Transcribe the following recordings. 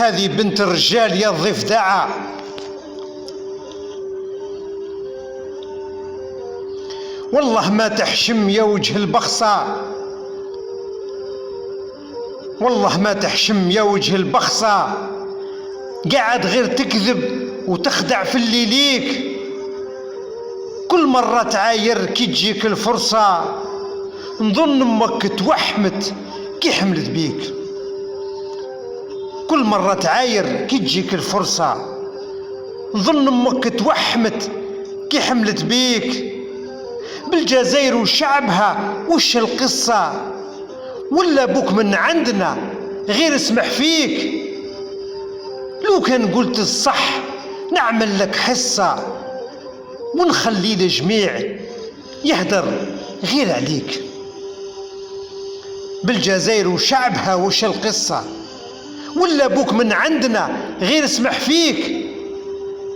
هذه بنت الرجال يا الضفدعة. والله ما تحشم يا وجه البخصة، والله ما تحشم يا وجه البخصة، قاعد غير تكذب وتخدع في اللي ليك. كل مرة تعاير كي تجيك الفرصة، نظن امك توحمت كي حملت بيك. كل مرة تعاير كي تجيك الفرصة، نظن امك توحمت كي حملت بيك. بالجزائر وشعبها وش القصة، ولا بوك من عندنا غير اسمح فيك. لو كان قلت الصح نعمل لك حصة، ونخلي الجميع يهدر غير عليك. بالجزائر وشعبها وش القصة، ولا بوك من عندنا غير اسمح فيك.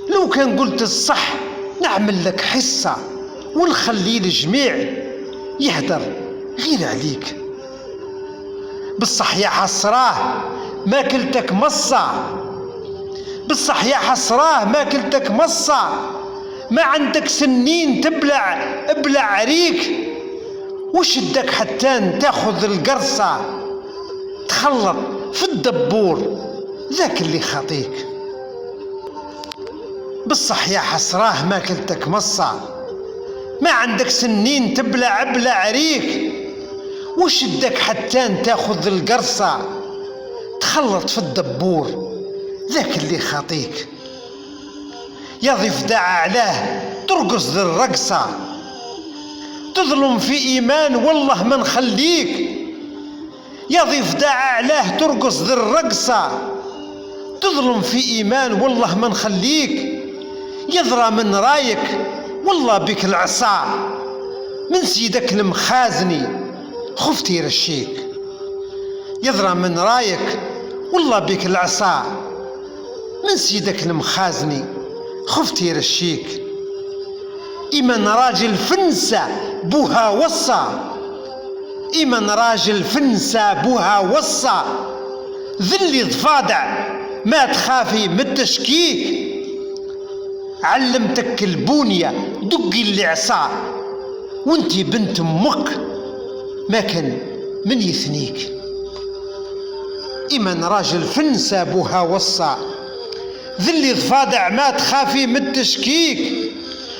لو كان قلت الصح نعمل لك حصة، ونخلي الجميع يهدر غير عليك. بالصح يا حسراه ما كلتك مصة، بالصح يا حسراه ما كلتك مصة. ما عندك سنين ابلع عريك، وشدك حتى تاخذ القرصة، تخلط في الدبور ذاك اللي خاطيك. بالصح يا حسراه ما كلتك مصة، ما عندك سنين ابلع عريك، وشدك حتى تاخذ القرصة، تخلط في الدبور ذاك اللي خاطيك. يا ضفدع علاه ترقص ذي الرقصة، تظلم في إيمان والله ما نخليك. يا ضفدع علاه ترقص ذي الرقصة، تظلم في إيمان والله ما نخليك. يضرى من رايك والله بك العصا، من سيدك المخازني خفت يرشيك. يضرى من رايك والله بك العصا، من سيدك المخازني خفت يرشيك. إيمن راجل فنسى بوها وصى، إيمن راجل فنسى بوها وصى. ذلي ضفادع ما تخافي من التشكيك، علمتك البونية دقي اللي عصا، وانتي بنت امك ما كان من يثنيك. إيمن راجل فنسى بوها وصى، ذلي ضفادع ما تخافي من التشكيك،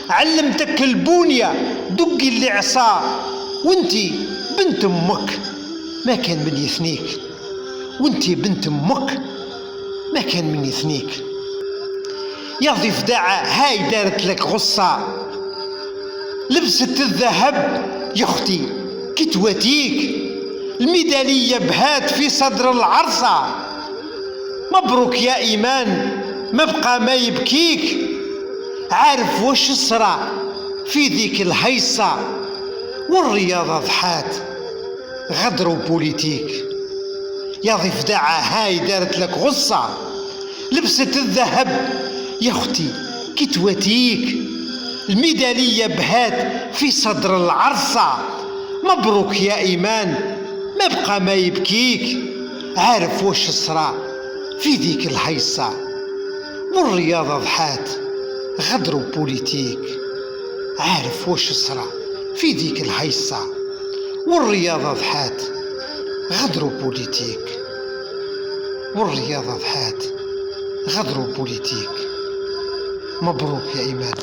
علمتك البونية دقي اللي عصا، وانتي بنت امك ما كان من يثنيك، وانتي بنت امك ما كان من يثنيك. يا ضفدعة هاي دارت لك غصة، لبست الذهب يا اختي كتواتيك، الميدالية بهات في صدر العرصة. مبروك يا إيمان ما بقى ما يبكيك، عارف وش الصرا في ذيك الهيصة، والرياضة ضحات غدر وبوليتيك. يا ضفدعة هاي دارت لك غصة، لبست الذهب يا اختي كتواتيك، الميدالية بهات في صدر العرصة. مبروك يا إيمان ما بقى ما يبكيك، عارف وش الصرا في ذيك الهيصة، والرياضة ضحات غدر وبوليتيك. عارف وش الصرا في ذيك الهيصة، والرياضة ضحات غدر وبوليتيك، والرياضة ضحات غدر وبوليتيك. مبروك يا إيمان.